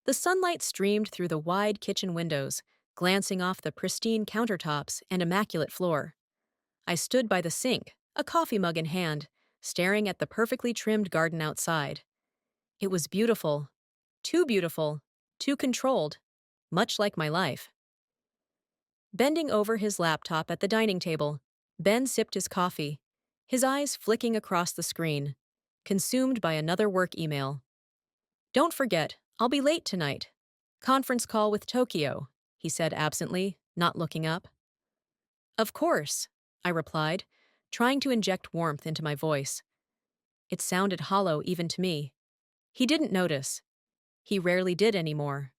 The sunlight streamed through the wide kitchen windows, glancing off the pristine countertops and immaculate floor. I stood by the sink, a coffee mug in hand, staring at the perfectly trimmed garden outside. It was beautiful, too controlled, much like my life. Bending over his laptop at the dining table, Ben sipped his coffee, his eyes flicking across the screen, consumed by another work email. "Don't forget, I'll be late tonight. Conference call with Tokyo," he said absently, not looking up. "Of course," I replied, trying to inject warmth into my voice. It sounded hollow even to me. He didn't notice. He rarely did anymore.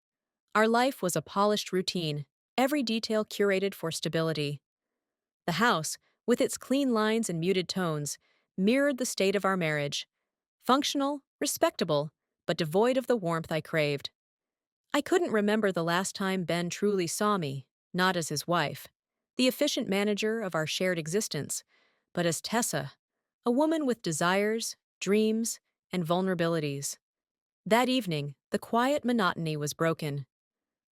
Our life was a polished routine, every detail curated for stability. The house, with its clean lines and muted tones, mirrored the state of our marriage. Functional, respectable, but devoid of the warmth I craved. I couldn't remember the last time Ben truly saw me, not as his wife, the efficient manager of our shared existence, but as Tessa, a woman with desires, dreams, and vulnerabilities. That evening, the quiet monotony was broken.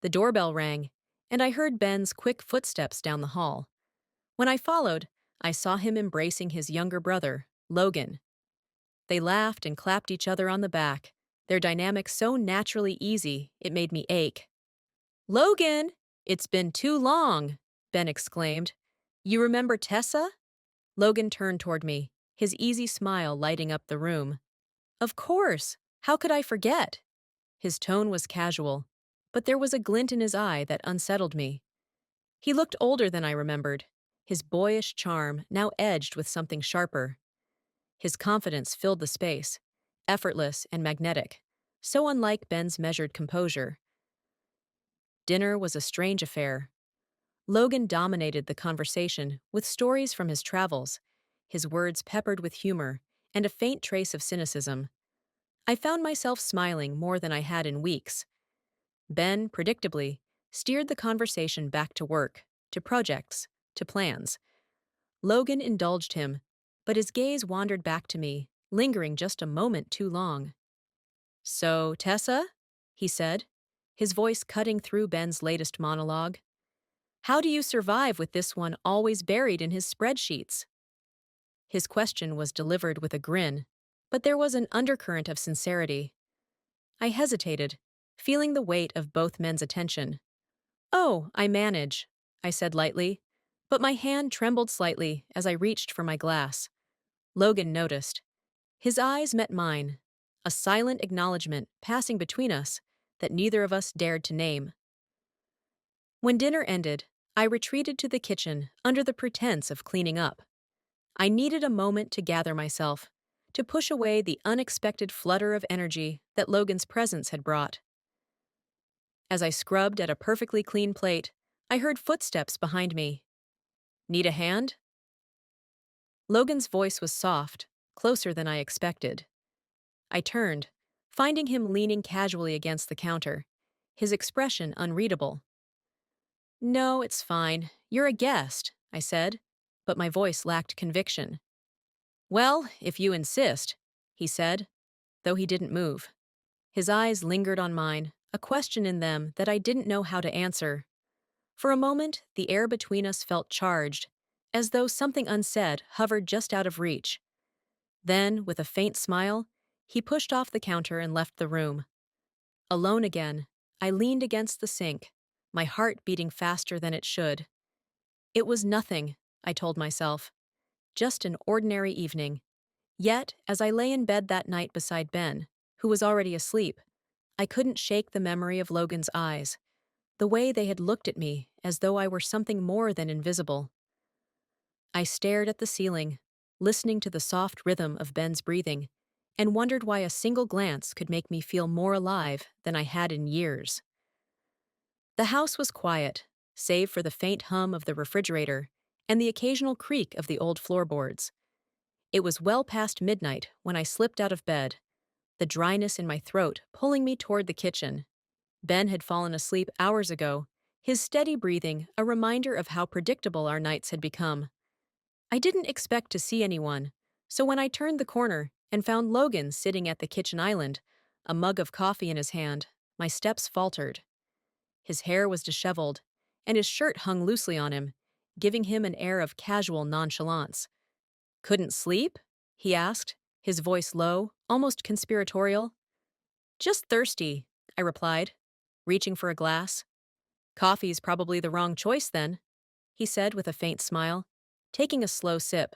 The doorbell rang, and I heard Ben's quick footsteps down the hall. When I followed, I saw him embracing his younger brother, Logan. They laughed and clapped each other on the back, their dynamic so naturally easy it made me ache. "Logan, it's been too long," Ben exclaimed. "You remember Tessa?" Logan turned toward me, his easy smile lighting up the room. "Of course, how could I forget?" His tone was casual, but there was a glint in his eye that unsettled me. He looked older than I remembered, his boyish charm now edged with something sharper. His confidence filled the space, effortless and magnetic, so unlike Ben's measured composure. Dinner was a strange affair. Logan dominated the conversation with stories from his travels, his words peppered with humor and a faint trace of cynicism. I found myself smiling more than I had in weeks. Ben, predictably, steered the conversation back to work, to projects, to plans. Logan indulged him, but his gaze wandered back to me, lingering just a moment too long. "So, Tessa?" he said, his voice cutting through Ben's latest monologue. "How do you survive with this one always buried in his spreadsheets?" His question was delivered with a grin, but there was an undercurrent of sincerity. I hesitated, feeling the weight of both men's attention. "Oh, I manage," I said lightly, but my hand trembled slightly as I reached for my glass. Logan noticed. His eyes met mine, a silent acknowledgement passing between us that neither of us dared to name. When dinner ended, I retreated to the kitchen under the pretense of cleaning up. I needed a moment to gather myself, to push away the unexpected flutter of energy that Logan's presence had brought. As I scrubbed at a perfectly clean plate, I heard footsteps behind me. "Need a hand?" Logan's voice was soft, closer than I expected. I turned, finding him leaning casually against the counter, his expression unreadable. "No, it's fine. You're a guest," I said, but my voice lacked conviction. "Well, if you insist," he said, though he didn't move. His eyes lingered on mine, a question in them that I didn't know how to answer. For a moment, the air between us felt charged, as though something unsaid hovered just out of reach. Then, with a faint smile, he pushed off the counter and left the room. Alone again, I leaned against the sink, my heart beating faster than it should. It was nothing, I told myself, just an ordinary evening. Yet, as I lay in bed that night beside Ben, who was already asleep, I couldn't shake the memory of Logan's eyes, the way they had looked at me as though I were something more than invisible. I stared at the ceiling, listening to the soft rhythm of Ben's breathing, and wondered why a single glance could make me feel more alive than I had in years. The house was quiet, save for the faint hum of the refrigerator and the occasional creak of the old floorboards. It was well past midnight when I slipped out of bed, the dryness in my throat pulling me toward the kitchen. Ben had fallen asleep hours ago, his steady breathing a reminder of how predictable our nights had become. I didn't expect to see anyone, so when I turned the corner and found Logan sitting at the kitchen island, a mug of coffee in his hand, My steps faltered. His hair was disheveled, and his shirt hung loosely on him, giving him an air of casual nonchalance. Couldn't sleep? He asked, his voice low, almost conspiratorial. Just thirsty, I replied, reaching for a glass. Coffee's probably the wrong choice then, he said with a faint smile, taking a slow sip.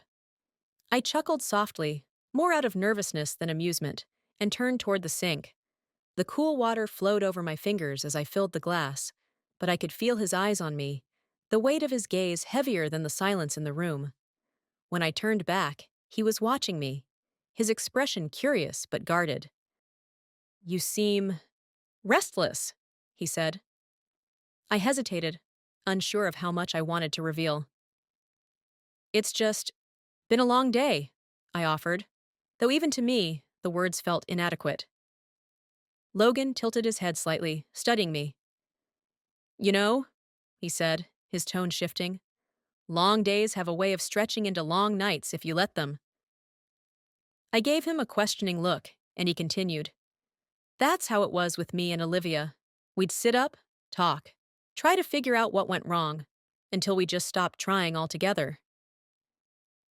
I chuckled softly, more out of nervousness than amusement, and turned toward the sink. The cool water flowed over my fingers as I filled the glass, but I could feel his eyes on me, the weight of his gaze heavier than the silence in the room. When I turned back, he was watching me, his expression curious but guarded. You seem restless, he said. I hesitated, unsure of how much I wanted to reveal. It's just been a long day, I offered, though even to me, the words felt inadequate. Logan tilted his head slightly, studying me. You know, he said, his tone shifting, long days have a way of stretching into long nights if you let them. I gave him a questioning look, and he continued. That's how it was with me and Olivia. We'd sit up, talk, try to figure out what went wrong, until we just stopped trying altogether.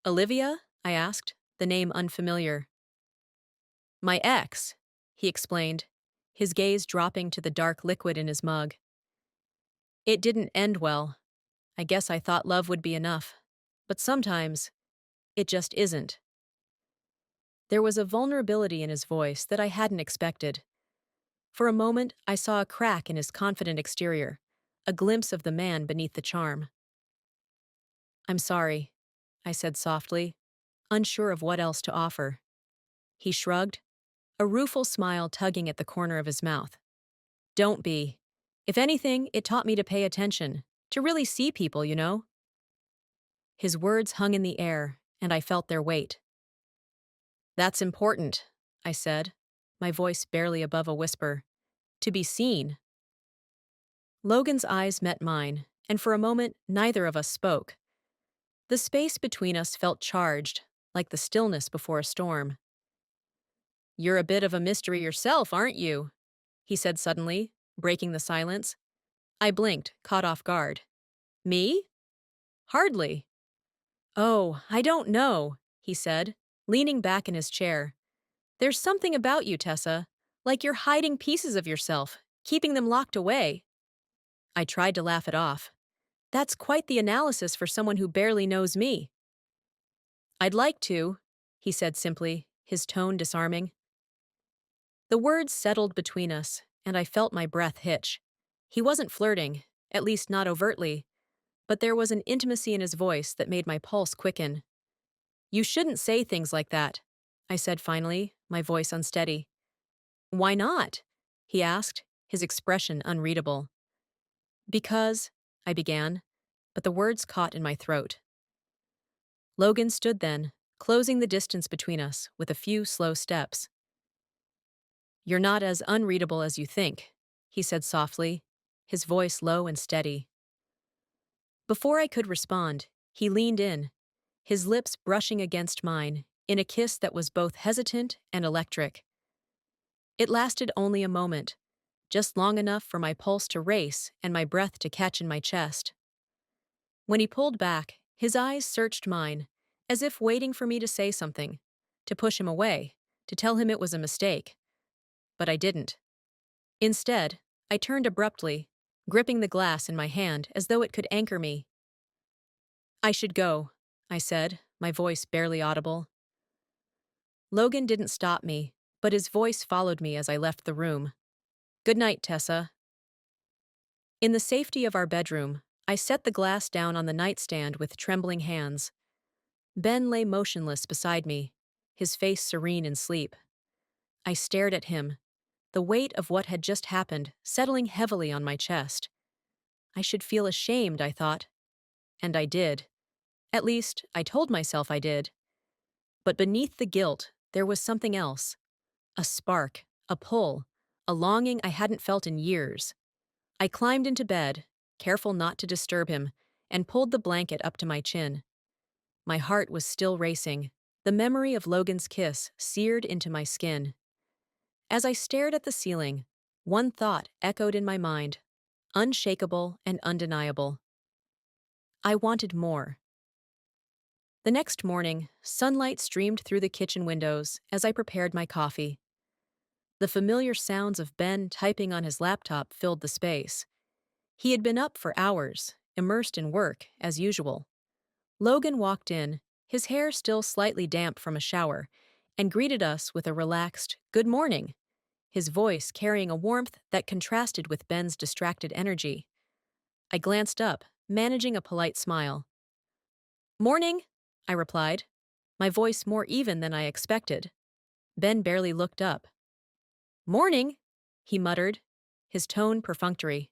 Olivia? I asked, the name unfamiliar. My ex, he explained, his gaze dropping to the dark liquid in his mug. It didn't end well. I guess I thought love would be enough. But sometimes, it just isn't. There was a vulnerability in his voice that I hadn't expected. For a moment, I saw a crack in his confident exterior, a glimpse of the man beneath the charm. I'm sorry, I said softly, unsure of what else to offer. He shrugged, a rueful smile tugging at the corner of his mouth. Don't be. If anything, it taught me to pay attention, to really see people, you know? His words hung in the air, and I felt their weight. That's important, I said, my voice barely above a whisper. To be seen. Logan's eyes met mine, and for a moment, neither of us spoke. The space between us felt charged, like the stillness before a storm. You're a bit of a mystery yourself, aren't you? He said suddenly, breaking the silence. I blinked, caught off guard. Me? Hardly. Oh, I don't know, he said, leaning back in his chair. There's something about you, Tessa, like you're hiding pieces of yourself, keeping them locked away. I tried to laugh it off. That's quite the analysis for someone who barely knows me. I'd like to, he said simply, his tone disarming. The words settled between us, and I felt my breath hitch. He wasn't flirting, at least not overtly, but there was an intimacy in his voice that made my pulse quicken. You shouldn't say things like that, I said finally, my voice unsteady. Why not? He asked, his expression unreadable. Because, I began, but the words caught in my throat. Logan stood then, closing the distance between us with a few slow steps. You're not as unreadable as you think, he said softly, his voice low and steady. Before I could respond, he leaned in, his lips brushing against mine, in a kiss that was both hesitant and electric. It lasted only a moment, just long enough for my pulse to race and my breath to catch in my chest. When he pulled back, his eyes searched mine, as if waiting for me to say something, to push him away, to tell him it was a mistake. But I didn't. Instead, I turned abruptly, gripping the glass in my hand as though it could anchor me. I should go, I said, my voice barely audible. Logan didn't stop me, but his voice followed me as I left the room. Good night, Tessa. In the safety of our bedroom, I set the glass down on the nightstand with trembling hands. Ben lay motionless beside me, his face serene in sleep. I stared at him, the weight of what had just happened settling heavily on my chest. I should feel ashamed, I thought. And I did. At least, I told myself I did. But beneath the guilt, there was something else. A spark, a pull, a longing I hadn't felt in years. I climbed into bed, careful not to disturb him, and pulled the blanket up to my chin. My heart was still racing, the memory of Logan's kiss seared into my skin. As I stared at the ceiling, One thought echoed in my mind, unshakable and undeniable. I wanted more. The next morning, sunlight streamed through the kitchen windows as I prepared my coffee. The familiar sounds of Ben typing on his laptop filled the space. He had been up for hours, immersed in work, as usual. Logan walked in, his hair still slightly damp from a shower, and greeted us with a relaxed, "Good morning," his voice carrying a warmth that contrasted with Ben's distracted energy. I glanced up, managing a polite smile. "Morning," I replied, my voice more even than I expected. Ben barely looked up. "Morning," he muttered, his tone perfunctory.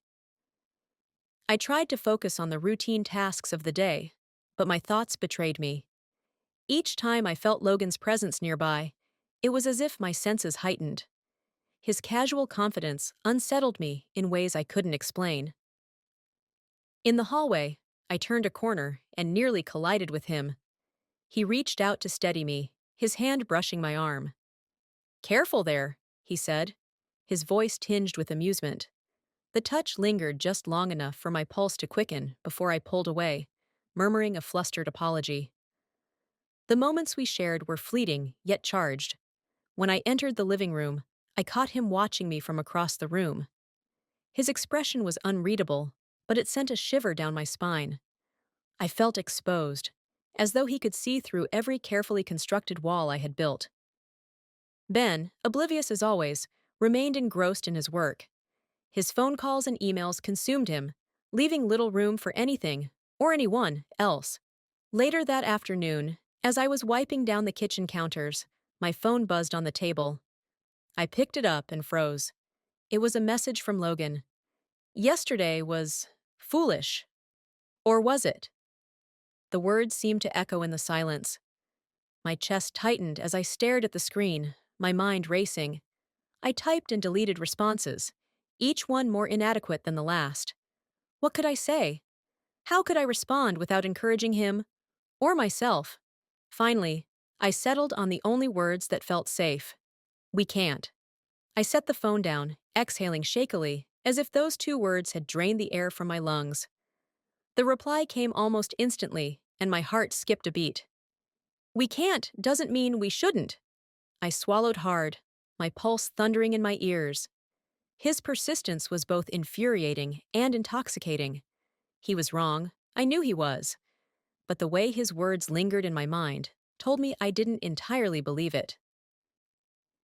I tried to focus on the routine tasks of the day, but my thoughts betrayed me. Each time I felt Logan's presence nearby, it was as if my senses heightened. His casual confidence unsettled me in ways I couldn't explain. In the hallway, I turned a corner and nearly collided with him. He reached out to steady me, his hand brushing my arm. "Careful there," he said, his voice tinged with amusement. The touch lingered just long enough for my pulse to quicken before I pulled away, murmuring a flustered apology. The moments we shared were fleeting, yet charged. When I entered the living room, I caught him watching me from across the room. His expression was unreadable, but it sent a shiver down my spine. I felt exposed, as though he could see through every carefully constructed wall I had built. Ben, oblivious as always, remained engrossed in his work. His phone calls and emails consumed him, leaving little room for anything, or anyone, else. Later that afternoon, as I was wiping down the kitchen counters, my phone buzzed on the table. I picked it up and froze. It was a message from Logan. "Yesterday was foolish. Or was it?" The words seemed to echo in the silence. My chest tightened as I stared at the screen, my mind racing. I typed and deleted responses, each one more inadequate than the last. What could I say? How could I respond without encouraging him or myself? Finally, I settled on the only words that felt safe. "We can't." I set the phone down, exhaling shakily, as if those two words had drained the air from my lungs. The reply came almost instantly, and my heart skipped a beat. "We can't doesn't mean we shouldn't." I swallowed hard, my pulse thundering in my ears. His persistence was both infuriating and intoxicating. He was wrong, I knew he was, but the way his words lingered in my mind told me I didn't entirely believe it.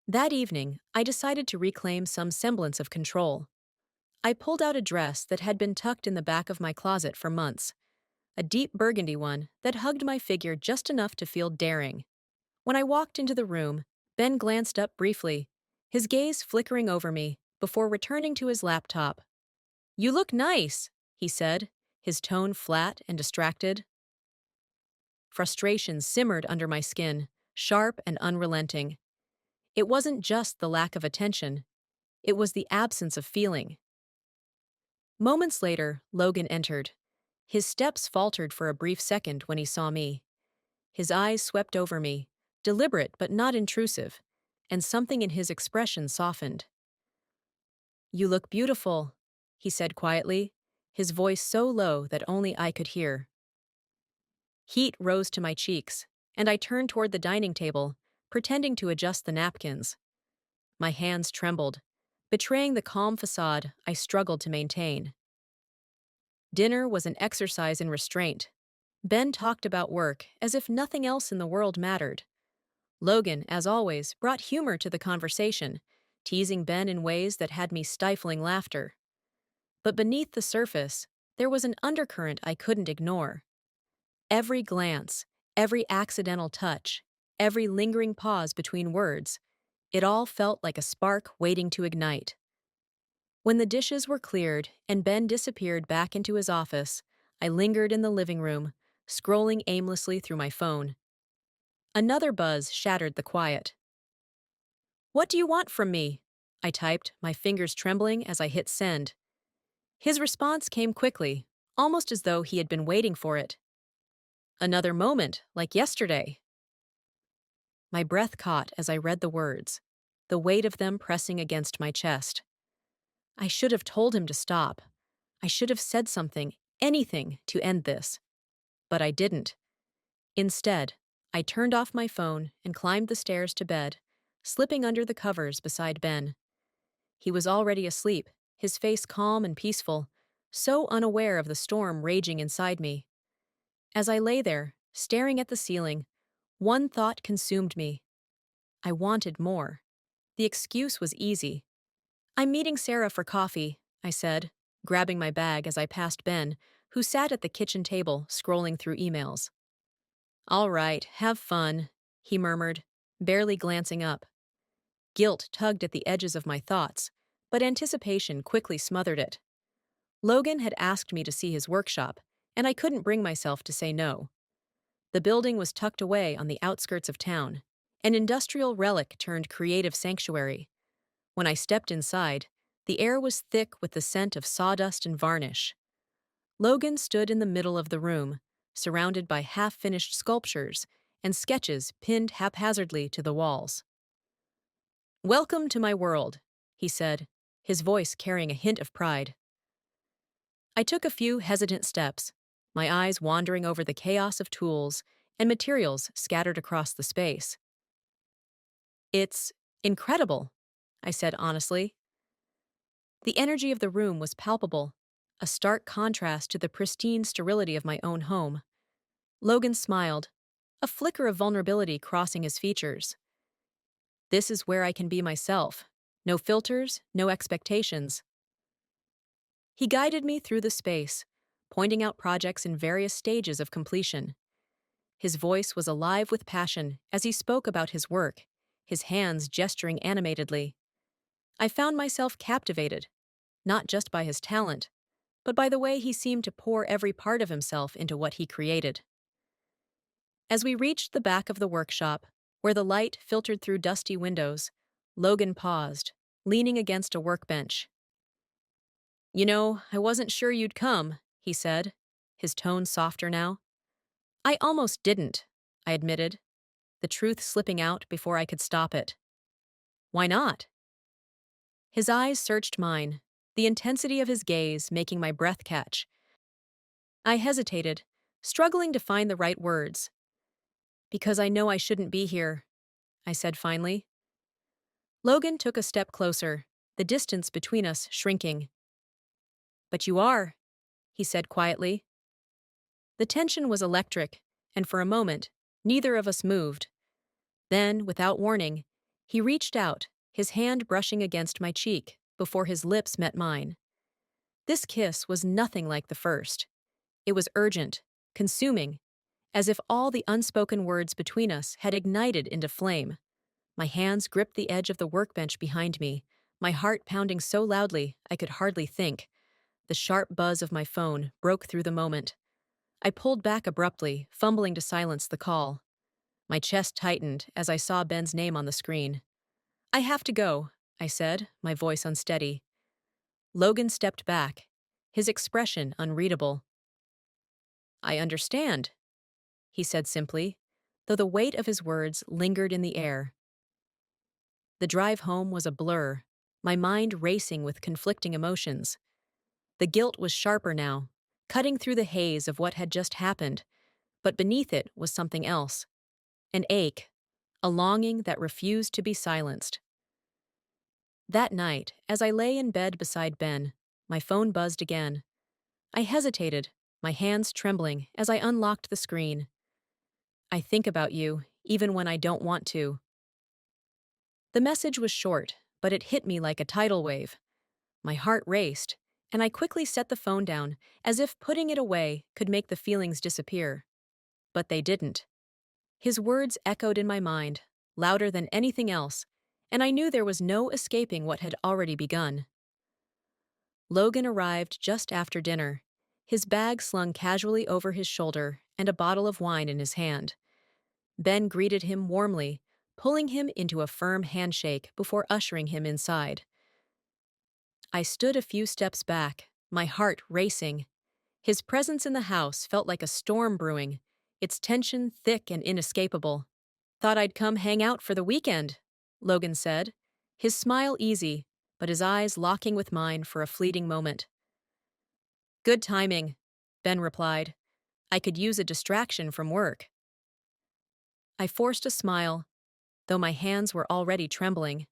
That evening, I decided to reclaim some semblance of control. I pulled out a dress that had been tucked in the back of my closet for months, a deep burgundy one that hugged my figure just enough to feel daring. When I walked into the room, Ben glanced up briefly, his gaze flickering over me, before returning to his laptop. "You look nice," he said, his tone flat and distracted. Frustration simmered under my skin, sharp and unrelenting. It wasn't just the lack of attention, it was the absence of feeling. Moments later, Logan entered. His steps faltered for a brief second when he saw me. His eyes swept over me, deliberate but not intrusive, and something in his expression softened. "You look beautiful," he said quietly, his voice so low that only I could hear. Heat rose to my cheeks, and I turned toward the dining table, pretending to adjust the napkins. My hands trembled, betraying the calm facade I struggled to maintain. Dinner was an exercise in restraint. Ben talked about work as if nothing else in the world mattered. Logan, as always, brought humor to the conversation, teasing Ben in ways that had me stifling laughter. But beneath the surface, there was an undercurrent I couldn't ignore. Every glance, every accidental touch, every lingering pause between words, it all felt like a spark waiting to ignite. When the dishes were cleared and Ben disappeared back into his office, I lingered in the living room, scrolling aimlessly through my phone. Another buzz shattered the quiet. "What do you want from me?" I typed, my fingers trembling as I hit send. His response came quickly, almost as though he had been waiting for it. "Another moment, like yesterday." My breath caught as I read the words, the weight of them pressing against my chest. I should have told him to stop. I should have said something, anything, to end this. But I didn't. Instead, I turned off my phone and climbed the stairs to bed, slipping under the covers beside Ben. He was already asleep, his face calm and peaceful, so unaware of the storm raging inside me. As I lay there, staring at the ceiling, one thought consumed me. I wanted more. The excuse was easy. "I'm meeting Sarah for coffee," I said, grabbing my bag as I passed Ben, who sat at the kitchen table scrolling through emails. "All right, have fun," he murmured, barely glancing up. Guilt tugged at the edges of my thoughts, but anticipation quickly smothered it. Logan had asked me to see his workshop, and I couldn't bring myself to say no. The building was tucked away on the outskirts of town, an industrial relic turned creative sanctuary. When I stepped inside, the air was thick with the scent of sawdust and varnish. Logan stood in the middle of the room, surrounded by half-finished sculptures and sketches pinned haphazardly to the walls. "Welcome to my world," he said, his voice carrying a hint of pride. I took a few hesitant steps, my eyes wandering over the chaos of tools and materials scattered across the space. "It's incredible," I said honestly. The energy of the room was palpable, a stark contrast to the pristine sterility of my own home. Logan smiled, a flicker of vulnerability crossing his features. "This is where I can be myself. No filters, no expectations." He guided me through the space, pointing out projects in various stages of completion. His voice was alive with passion as he spoke about his work, his hands gesturing animatedly. I found myself captivated, not just by his talent, but by the way he seemed to pour every part of himself into what he created. As we reached the back of the workshop, where the light filtered through dusty windows, Logan paused, leaning against a workbench. I wasn't sure you'd come," he said, his tone softer now. "I almost didn't," I admitted, the truth slipping out before I could stop it. "Why not?" His eyes searched mine, the intensity of his gaze making my breath catch. I hesitated, struggling to find the right words. "Because I know I shouldn't be here," I said finally. Logan took a step closer, the distance between us shrinking. "But you are," he said quietly. The tension was electric, and for a moment, neither of us moved. Then, without warning, he reached out, his hand brushing against my cheek before his lips met mine. This kiss was nothing like the first. It was urgent, consuming, as if all the unspoken words between us had ignited into flame. My hands gripped the edge of the workbench behind me, my heart pounding so loudly I could hardly think. The sharp buzz of my phone broke through the moment. I pulled back abruptly, fumbling to silence the call. My chest tightened as I saw Ben's name on the screen. "I have to go," I said, my voice unsteady. Logan stepped back, his expression unreadable. "I understand," he said simply, though the weight of his words lingered in the air. The drive home was a blur, my mind racing with conflicting emotions. The guilt was sharper now, cutting through the haze of what had just happened, but beneath it was something else. An ache, a longing that refused to be silenced. That night, as I lay in bed beside Ben, my phone buzzed again. I hesitated, my hands trembling as I unlocked the screen. "I think about you, even when I don't want to." The message was short, but it hit me like a tidal wave. My heart raced, and I quickly set the phone down, as if putting it away could make the feelings disappear. But they didn't. His words echoed in my mind, louder than anything else, and I knew there was no escaping what had already begun. Logan arrived just after dinner, his bag slung casually over his shoulder and a bottle of wine in his hand. Ben greeted him warmly, pulling him into a firm handshake before ushering him inside. I stood a few steps back, my heart racing. His presence in the house felt like a storm brewing, its tension thick and inescapable. "Thought I'd come hang out for the weekend," Logan said, his smile easy, but his eyes locking with mine for a fleeting moment. Good timing, Ben replied. I could use a distraction from work. I forced a smile, though my hands were already trembling.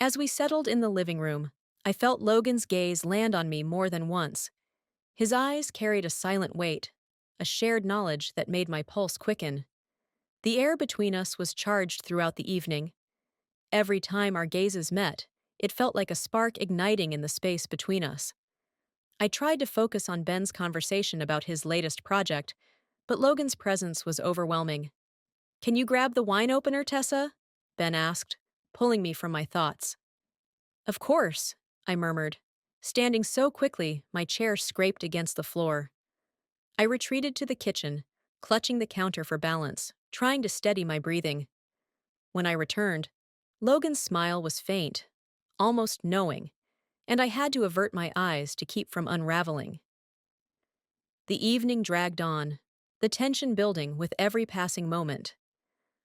As we settled in the living room, I felt Logan's gaze land on me more than once. His eyes carried a silent weight, a shared knowledge that made my pulse quicken. The air between us was charged throughout the evening. Every time our gazes met, it felt like a spark igniting in the space between us. I tried to focus on Ben's conversation about his latest project, but Logan's presence was overwhelming. Can you grab the wine opener, Tessa? Ben asked, pulling me from my thoughts. Of course, I murmured. Standing so quickly, my chair scraped against the floor. I retreated to the kitchen, clutching the counter for balance, trying to steady my breathing. When I returned, Logan's smile was faint, almost knowing, and I had to avert my eyes to keep from unraveling. The evening dragged on, the tension building with every passing moment.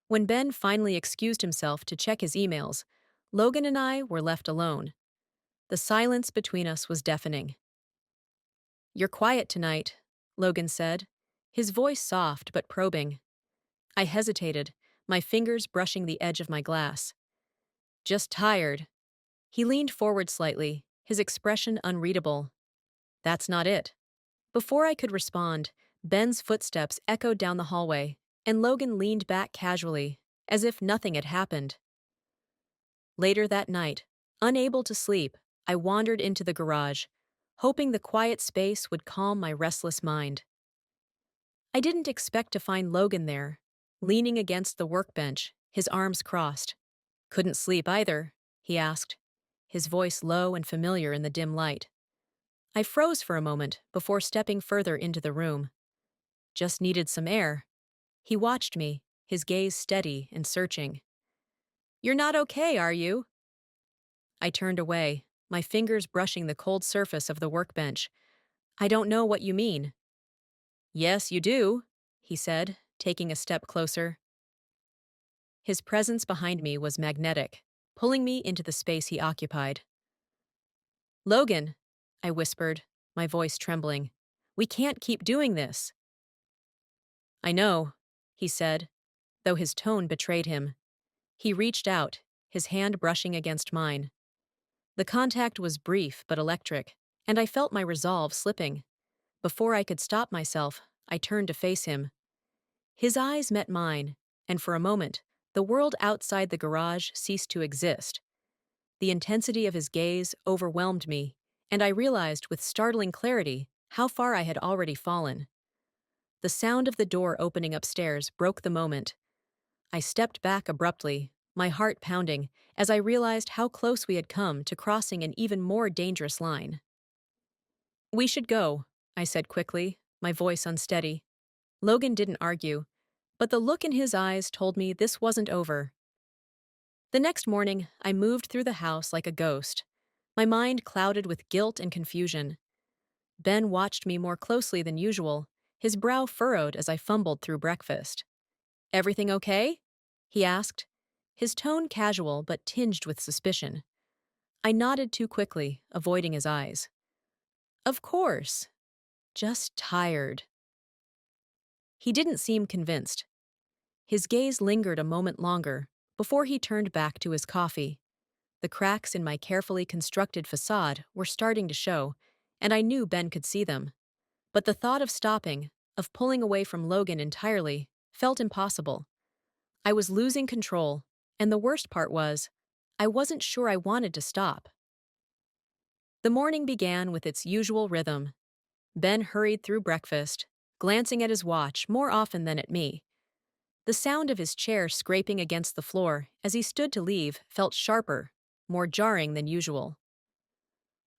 When Ben finally excused himself to check his emails, Logan and I were left alone. The silence between us was deafening. You're quiet tonight, Logan said, his voice soft but probing. I hesitated, my fingers brushing the edge of my glass. Just tired. He leaned forward slightly, his expression unreadable. That's not it. Before I could respond, Ben's footsteps echoed down the hallway, and Logan leaned back casually, as if nothing had happened. Later that night, unable to sleep, I wandered into the garage, hoping the quiet space would calm my restless mind. I didn't expect to find Logan there, leaning against the workbench, his arms crossed. Couldn't sleep either, he asked, his voice low and familiar in the dim light. I froze for a moment before stepping further into the room. Just needed some air. He watched me, his gaze steady and searching. You're not okay, are you? I turned away, my fingers brushing the cold surface of the workbench. I don't know what you mean. Yes, you do, he said, taking a step closer. His presence behind me was magnetic, pulling me into the space he occupied. Logan, I whispered, my voice trembling. We can't keep doing this. I know, he said, though his tone betrayed him. He reached out, his hand brushing against mine. The contact was brief but electric, and I felt my resolve slipping. Before I could stop myself, I turned to face him. His eyes met mine, and for a moment, the world outside the garage ceased to exist. The intensity of his gaze overwhelmed me, and I realized with startling clarity how far I had already fallen. The sound of the door opening upstairs broke the moment. I stepped back abruptly, my heart pounding, as I realized how close we had come to crossing an even more dangerous line. We should go, I said quickly, my voice unsteady. Logan didn't argue, but the look in his eyes told me this wasn't over. The next morning, I moved through the house like a ghost, my mind clouded with guilt and confusion. Ben watched me more closely than usual, his brow furrowed as I fumbled through breakfast. Everything okay? He asked, his tone casual but tinged with suspicion. I nodded too quickly, avoiding his eyes. Of course. Just tired. He didn't seem convinced. His gaze lingered a moment longer before he turned back to his coffee. The cracks in my carefully constructed facade were starting to show, and I knew Ben could see them. But the thought of stopping, of pulling away from Logan entirely, felt impossible. I was losing control, and the worst part was, I wasn't sure I wanted to stop. The morning began with its usual rhythm. Ben hurried through breakfast, glancing at his watch more often than at me. The sound of his chair scraping against the floor as he stood to leave felt sharper, more jarring than usual.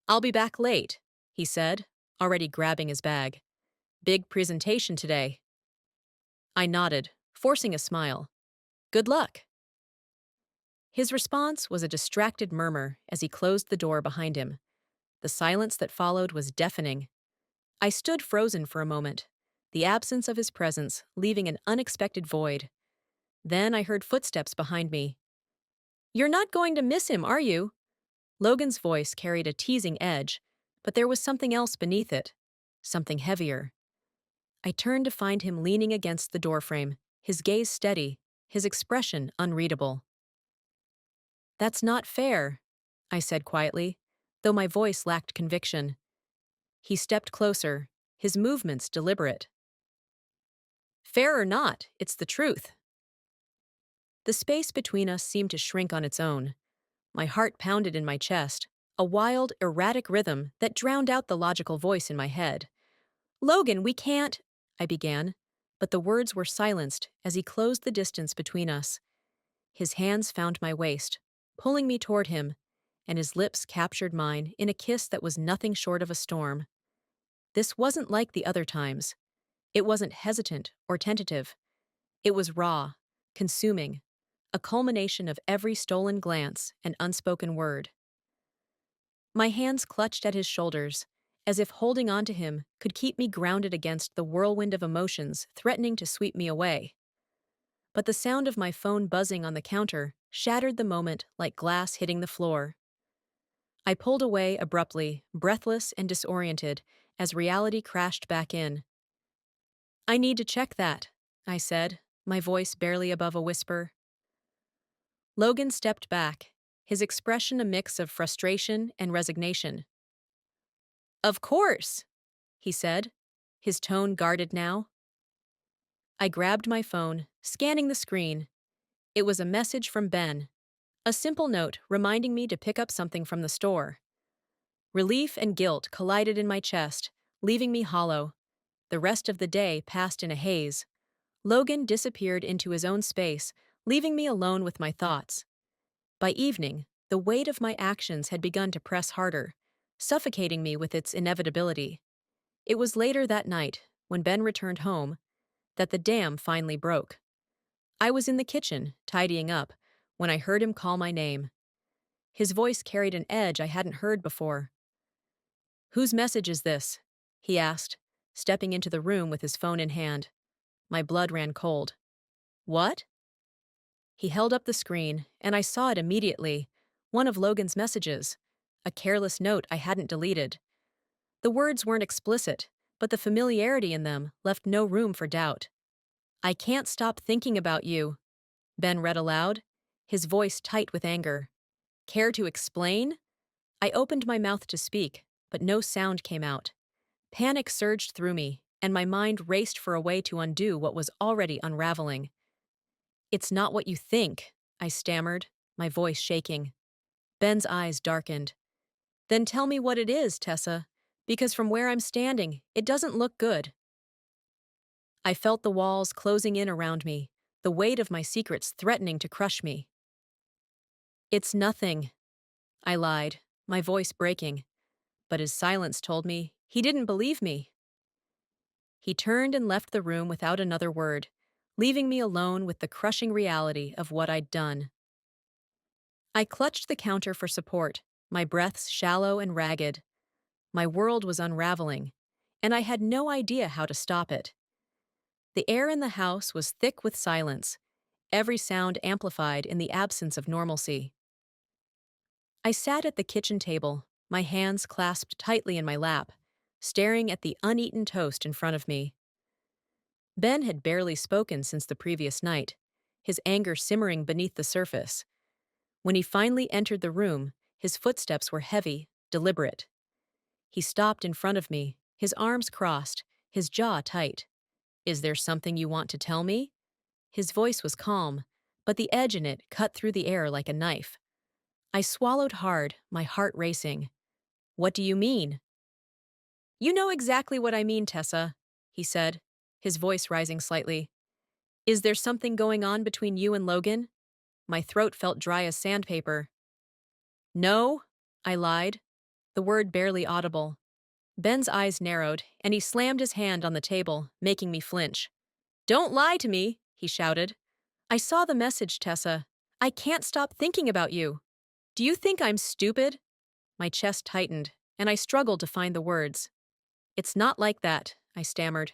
I'll be back late, he said, already grabbing his bag. Big presentation today. I nodded, forcing a smile. Good luck. His response was a distracted murmur as he closed the door behind him. The silence that followed was deafening. I stood frozen for a moment, the absence of his presence leaving an unexpected void. Then I heard footsteps behind me. You're not going to miss him, are you? Logan's voice carried a teasing edge, but there was something else beneath it. Something heavier. I turned to find him leaning against the doorframe, his gaze steady, his expression unreadable. "That's not fair," I said quietly, though my voice lacked conviction. He stepped closer, his movements deliberate. "Fair or not, it's the truth." The space between us seemed to shrink on its own. My heart pounded in my chest, a wild, erratic rhythm that drowned out the logical voice in my head. "Logan, we can't," I began, but the words were silenced as he closed the distance between us. His hands found my waist, pulling me toward him, and his lips captured mine in a kiss that was nothing short of a storm. This wasn't like the other times. It wasn't hesitant or tentative. It was raw, consuming, a culmination of every stolen glance and unspoken word. My hands clutched at his shoulders, as if holding on to him could keep me grounded against the whirlwind of emotions threatening to sweep me away. But the sound of my phone buzzing on the counter shattered the moment like glass hitting the floor. I pulled away abruptly, breathless and disoriented, as reality crashed back in. "I need to check that," I said, my voice barely above a whisper. Logan stepped back, his expression a mix of frustration and resignation. "Of course," he said, his tone guarded now. I grabbed my phone, scanning the screen. It was a message from Ben, a simple note reminding me to pick up something from the store. Relief and guilt collided in my chest, leaving me hollow. The rest of the day passed in a haze. Logan disappeared into his own space, leaving me alone with my thoughts. By evening, the weight of my actions had begun to press harder, suffocating me with its inevitability. It was later that night, when Ben returned home, that the dam finally broke. I was in the kitchen, tidying up, when I heard him call my name. His voice carried an edge I hadn't heard before. "Whose message is this?" he asked, stepping into the room with his phone in hand. My blood ran cold. "What?" He held up the screen, and I saw it immediately. One of Logan's messages. A careless note I hadn't deleted. The words weren't explicit, but the familiarity in them left no room for doubt. "I can't stop thinking about you," Ben read aloud, his voice tight with anger. "Care to explain?" I opened my mouth to speak, but no sound came out. Panic surged through me, and my mind raced for a way to undo what was already unraveling. "It's not what you think," I stammered, my voice shaking. Ben's eyes darkened. "Then tell me what it is, Tessa, because from where I'm standing, it doesn't look good." I felt the walls closing in around me, the weight of my secrets threatening to crush me. "It's nothing," I lied, my voice breaking, but his silence told me he didn't believe me. He turned and left the room without another word, leaving me alone with the crushing reality of what I'd done. I clutched the counter for support, my breaths shallow and ragged. My world was unraveling, and I had no idea how to stop it. The air in the house was thick with silence, every sound amplified in the absence of normalcy. I sat at the kitchen table, my hands clasped tightly in my lap, staring at the uneaten toast in front of me. Ben had barely spoken since the previous night, his anger simmering beneath the surface. When he finally entered the room, his footsteps were heavy, deliberate. He stopped in front of me, his arms crossed, his jaw tight. "Is there something you want to tell me?" His voice was calm, but the edge in it cut through the air like a knife. I swallowed hard, my heart racing. "What do you mean?" "You know exactly what I mean, Tessa," he said, his voice rising slightly. "Is there something going on between you and Logan?" My throat felt dry as sandpaper. "No," I lied, the word barely audible. Ben's eyes narrowed, and he slammed his hand on the table, making me flinch. "Don't lie to me," he shouted. "I saw the message, Tessa. I can't stop thinking about you. Do you think I'm stupid?" My chest tightened, and I struggled to find the words. "It's not like that," I stammered.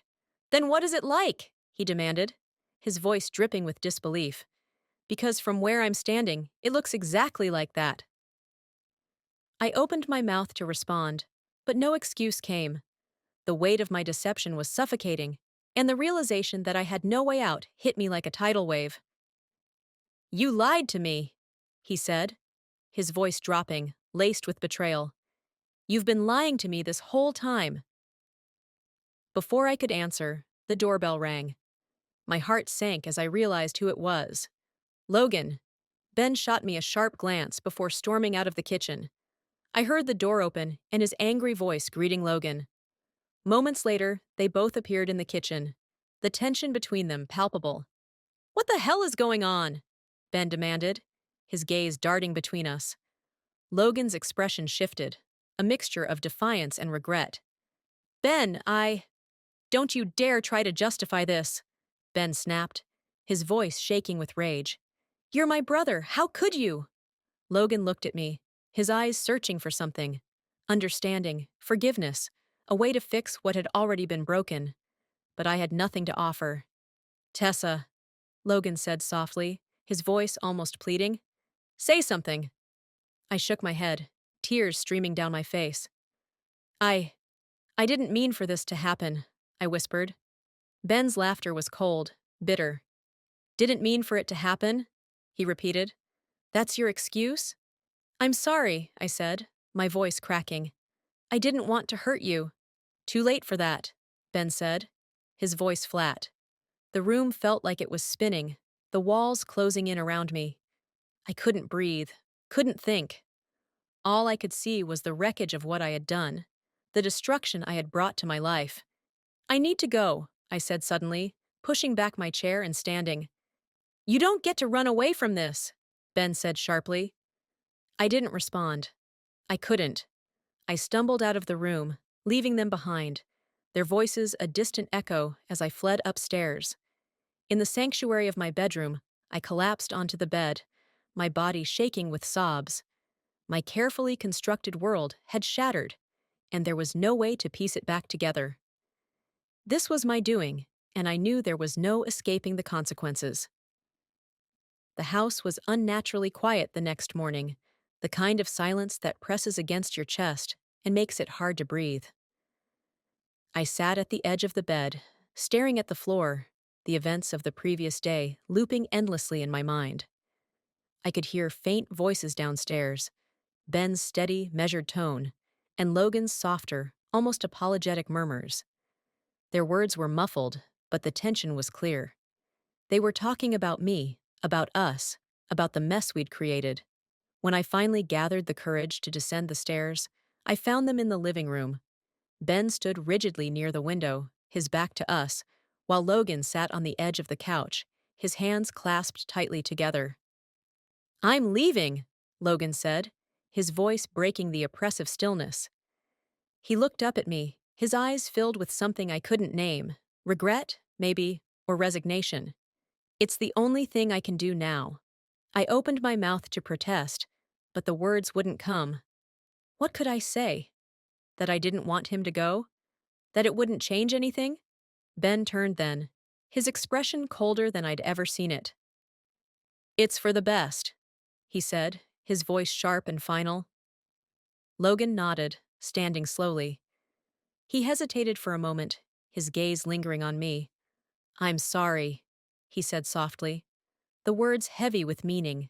"Then what is it like?" he demanded, his voice dripping with disbelief. "Because from where I'm standing, it looks exactly like that." I opened my mouth to respond, but no excuse came. The weight of my deception was suffocating, and the realization that I had no way out hit me like a tidal wave. You lied to me, he said, his voice dropping, laced with betrayal. You've been lying to me this whole time. Before I could answer, the doorbell rang. My heart sank as I realized who it was. Logan. Ben shot me a sharp glance before storming out of the kitchen. I heard the door open and his angry voice greeting Logan. Moments later, they both appeared in the kitchen, the tension between them palpable. What the hell is going on? Ben demanded, his gaze darting between us. Logan's expression shifted, a mixture of defiance and regret. Ben, Don't you dare try to justify this, Ben snapped, his voice shaking with rage. You're my brother, how could you? Logan looked at me, his eyes searching for something. Understanding, forgiveness, a way to fix what had already been broken. But I had nothing to offer. Tessa, Logan said softly, his voice almost pleading. Say something. I shook my head, tears streaming down my face. I didn't mean for this to happen, I whispered. Ben's laughter was cold, bitter. Didn't mean for it to happen? He repeated. That's your excuse? I'm sorry, I said, my voice cracking. I didn't want to hurt you. Too late for that, Ben said, his voice flat. The room felt like it was spinning, the walls closing in around me. I couldn't breathe, couldn't think. All I could see was the wreckage of what I had done, the destruction I had brought to my life. I need to go, I said suddenly, pushing back my chair and standing. You don't get to run away from this, Ben said sharply. I didn't respond. I couldn't. I stumbled out of the room, leaving them behind, their voices a distant echo as I fled upstairs. In the sanctuary of my bedroom, I collapsed onto the bed, my body shaking with sobs. My carefully constructed world had shattered, and there was no way to piece it back together. This was my doing, and I knew there was no escaping the consequences. The house was unnaturally quiet the next morning, the kind of silence that presses against your chest and makes it hard to breathe. I sat at the edge of the bed, staring at the floor, the events of the previous day looping endlessly in my mind. I could hear faint voices downstairs, Ben's steady, measured tone, and Logan's softer, almost apologetic murmurs. Their words were muffled, but the tension was clear. They were talking about me, about us, about the mess we'd created. When I finally gathered the courage to descend the stairs, I found them in the living room. Ben stood rigidly near the window, his back to us, while Logan sat on the edge of the couch, his hands clasped tightly together. I'm leaving, Logan said, his voice breaking the oppressive stillness. He looked up at me, his eyes filled with something I couldn't name, regret, maybe, or resignation. It's the only thing I can do now. I opened my mouth to protest, but the words wouldn't come. What could I say? That I didn't want him to go? That it wouldn't change anything? Ben turned then, his expression colder than I'd ever seen it. It's for the best, he said, his voice sharp and final. Logan nodded, standing slowly. He hesitated for a moment, his gaze lingering on me. I'm sorry, he said softly, the words heavy with meaning.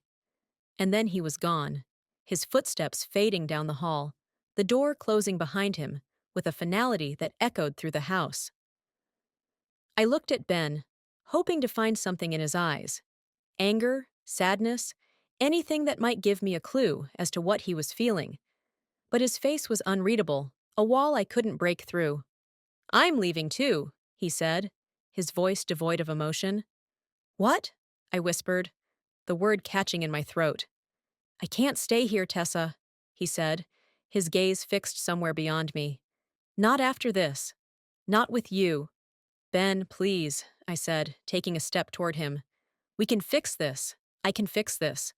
And then he was gone, his footsteps fading down the hall, the door closing behind him, with a finality that echoed through the house. I looked at Ben, hoping to find something in his eyes. Anger, sadness, anything that might give me a clue as to what he was feeling. But his face was unreadable, a wall I couldn't break through. I'm leaving too, he said, his voice devoid of emotion. What? I whispered, the word catching in my throat. I can't stay here, Tessa, he said, his gaze fixed somewhere beyond me. Not after this. Not with you. Ben, please, I said, taking a step toward him. We can fix this. I can fix this.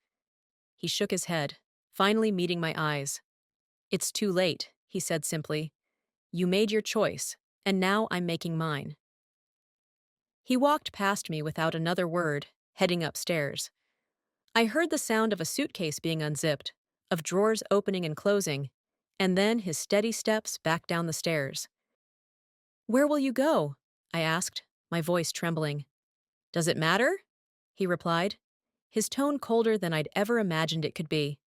He shook his head, finally meeting my eyes. It's too late, he said simply. You made your choice, and now I'm making mine. He walked past me without another word, heading upstairs. I heard the sound of a suitcase being unzipped, of drawers opening and closing, and then his steady steps back down the stairs. "Where will you go?" I asked, my voice trembling. "Does it matter?" he replied, his tone colder than I'd ever imagined it could be.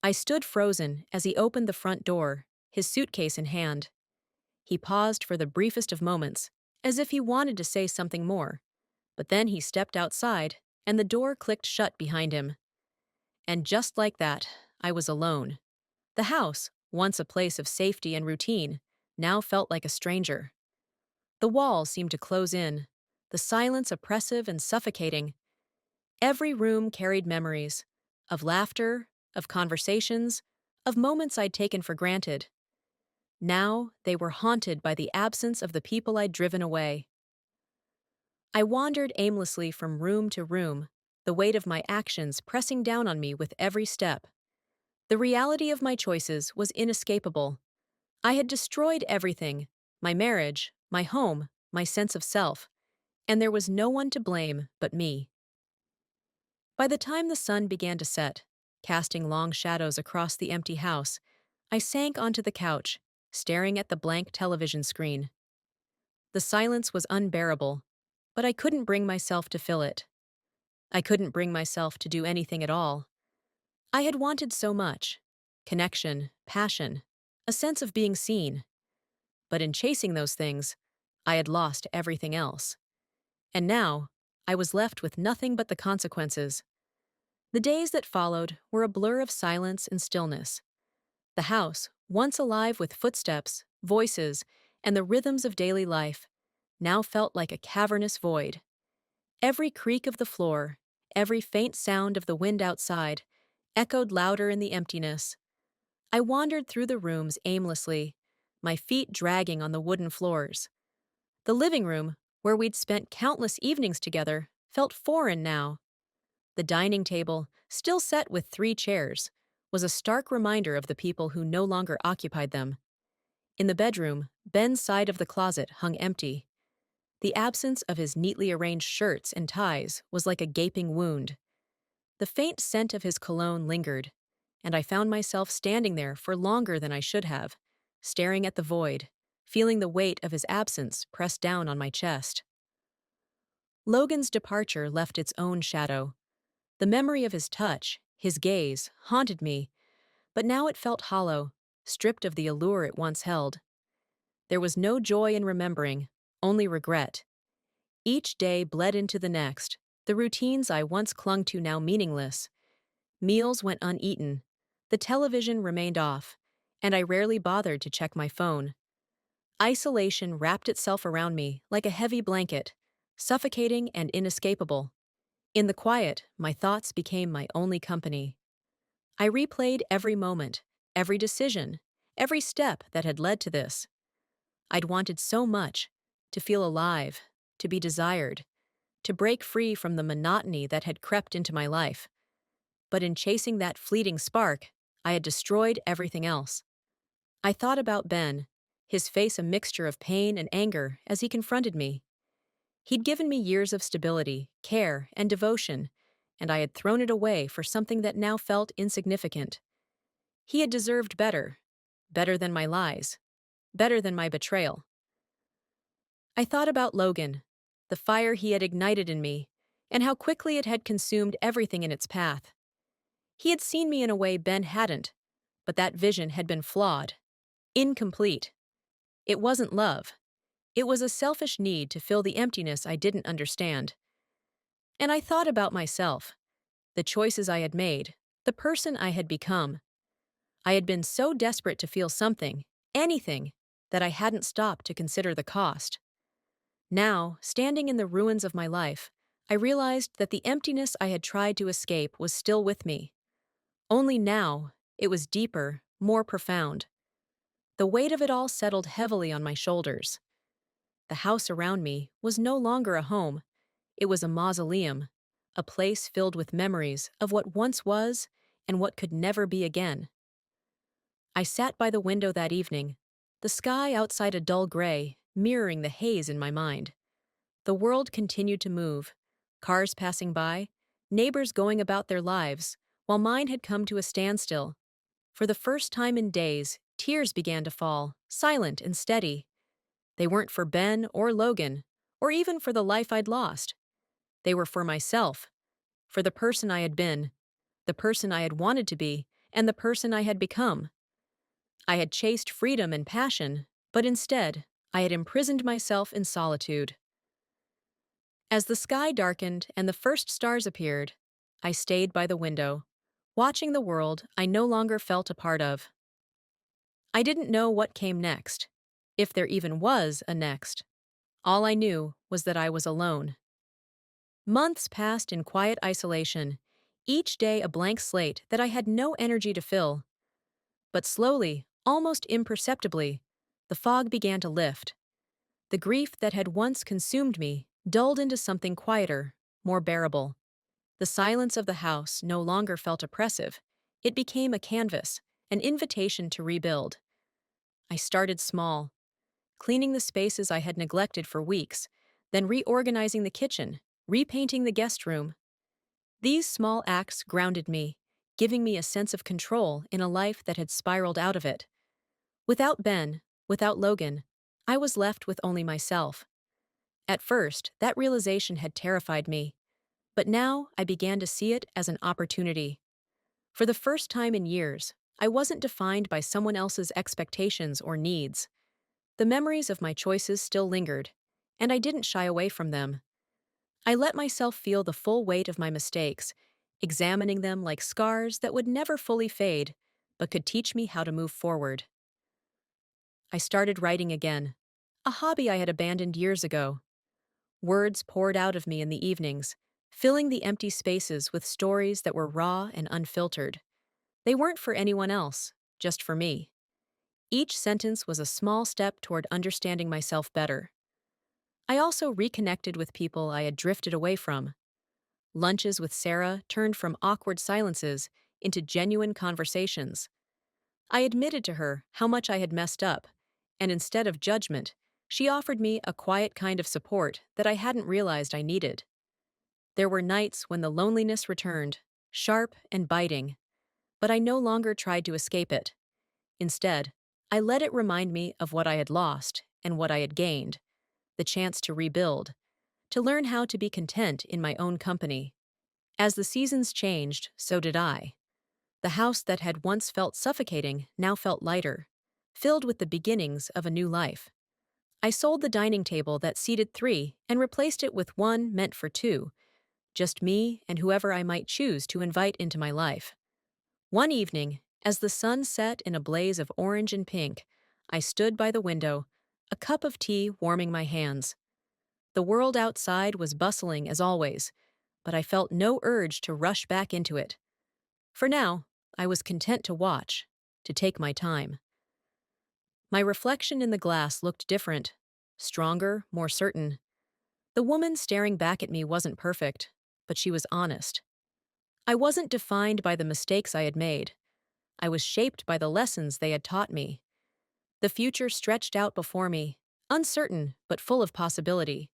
I stood frozen as he opened the front door, his suitcase in hand. He paused for the briefest of moments, as if he wanted to say something more, but then he stepped outside, and the door clicked shut behind him. And just like that, I was alone. The house, once a place of safety and routine, now felt like a stranger. The walls seemed to close in, the silence oppressive and suffocating. Every room carried memories of laughter, of conversations, of moments I'd taken for granted. Now they were haunted by the absence of the people I'd driven away. I wandered aimlessly from room to room, the weight of my actions pressing down on me with every step. The reality of my choices was inescapable. I had destroyed everything: my marriage, my home, my sense of self, and there was no one to blame but me. By the time the sun began to set, casting long shadows across the empty house, I sank onto the couch, staring at the blank television screen. The silence was unbearable, but I couldn't bring myself to fill it. I couldn't bring myself to do anything at all. I had wanted so much: connection, passion, a sense of being seen. But in chasing those things, I had lost everything else. And now, I was left with nothing but the consequences. The days that followed were a blur of silence and stillness. The house, once alive with footsteps, voices, and the rhythms of daily life, now felt like a cavernous void. Every creak of the floor, every faint sound of the wind outside, echoed louder in the emptiness. I wandered through the rooms aimlessly, my feet dragging on the wooden floors. The living room, where we'd spent countless evenings together, felt foreign now. The dining table, still set with 3 chairs, was a stark reminder of the people who no longer occupied them. In the bedroom, Ben's side of the closet hung empty. The absence of his neatly arranged shirts and ties was like a gaping wound. The faint scent of his cologne lingered, and I found myself standing there for longer than I should have, staring at the void, feeling the weight of his absence press down on my chest. Logan's departure left its own shadow. The memory of his touch, his gaze, haunted me, but now it felt hollow, stripped of the allure it once held. There was no joy in remembering, only regret. Each day bled into the next, the routines I once clung to now meaningless. Meals went uneaten, the television remained off, and I rarely bothered to check my phone. Isolation wrapped itself around me like a heavy blanket, suffocating and inescapable. In the quiet, my thoughts became my only company. I replayed every moment, every decision, every step that had led to this. I'd wanted so much: to feel alive, to be desired, to break free from the monotony that had crept into my life. But in chasing that fleeting spark, I had destroyed everything else. I thought about Ben, his face a mixture of pain and anger as he confronted me. He'd given me years of stability, care, and devotion, and I had thrown it away for something that now felt insignificant. He had deserved better, better than my lies, better than my betrayal. I thought about Logan, the fire he had ignited in me, and how quickly it had consumed everything in its path. He had seen me in a way Ben hadn't, but that vision had been flawed, incomplete. It wasn't love. It was a selfish need to fill the emptiness I didn't understand. And I thought about myself, the choices I had made, the person I had become. I had been so desperate to feel something, anything, that I hadn't stopped to consider the cost. Now, standing in the ruins of my life, I realized that the emptiness I had tried to escape was still with me. Only now, it was deeper, more profound. The weight of it all settled heavily on my shoulders. The house around me was no longer a home. It was a mausoleum, a place filled with memories of what once was and what could never be again. I sat by the window that evening, the sky outside a dull gray, mirroring the haze in my mind. The world continued to move, cars passing by, neighbors going about their lives, while mine had come to a standstill. For the first time in days, tears began to fall, silent and steady. They weren't for Ben or Logan, or even for the life I'd lost. They were for myself, for the person I had been, the person I had wanted to be, and the person I had become. I had chased freedom and passion, but instead, I had imprisoned myself in solitude. As the sky darkened and the first stars appeared, I stayed by the window, watching the world I no longer felt a part of. I didn't know what came next, if there even was a next. All I knew was that I was alone. Months passed in quiet isolation, each day a blank slate that I had no energy to fill. But slowly, almost imperceptibly, the fog began to lift. The grief that had once consumed me dulled into something quieter, more bearable. The silence of the house no longer felt oppressive. It became a canvas, an invitation to rebuild. I started small, cleaning the spaces I had neglected for weeks, then reorganizing the kitchen, repainting the guest room. These small acts grounded me, giving me a sense of control in a life that had spiraled out of it. Without Ben, without Logan, I was left with only myself. At first, that realization had terrified me, but now I began to see it as an opportunity. For the first time in years, I wasn't defined by someone else's expectations or needs. The memories of my choices still lingered, and I didn't shy away from them. I let myself feel the full weight of my mistakes, examining them like scars that would never fully fade, but could teach me how to move forward. I started writing again, a hobby I had abandoned years ago. Words poured out of me in the evenings, filling the empty spaces with stories that were raw and unfiltered. They weren't for anyone else, just for me. Each sentence was a small step toward understanding myself better. I also reconnected with people I had drifted away from. Lunches with Sarah turned from awkward silences into genuine conversations. I admitted to her how much I had messed up, and instead of judgment, she offered me a quiet kind of support that I hadn't realized I needed. There were nights when the loneliness returned, sharp and biting, but I no longer tried to escape it. Instead, I let it remind me of what I had lost and what I had gained, the chance to rebuild, to learn how to be content in my own company. As the seasons changed, so did I. The house that had once felt suffocating now felt lighter, filled with the beginnings of a new life. I sold the dining table that seated three and replaced it with one meant for two, just me and whoever I might choose to invite into my life. One evening, as the sun set in a blaze of orange and pink, I stood by the window, a cup of tea warming my hands. The world outside was bustling as always, but I felt no urge to rush back into it. For now, I was content to watch, to take my time. My reflection in the glass looked different, stronger, more certain. The woman staring back at me wasn't perfect, but she was honest. I wasn't defined by the mistakes I had made. I was shaped by the lessons they had taught me. The future stretched out before me, uncertain but full of possibility.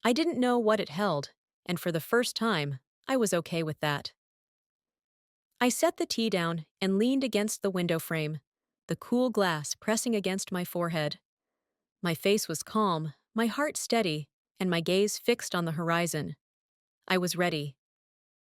I didn't know what it held, and for the first time, I was okay with that. I set the tea down and leaned against the window frame, the cool glass pressing against my forehead. My face was calm, my heart steady, and my gaze fixed on the horizon. I was ready,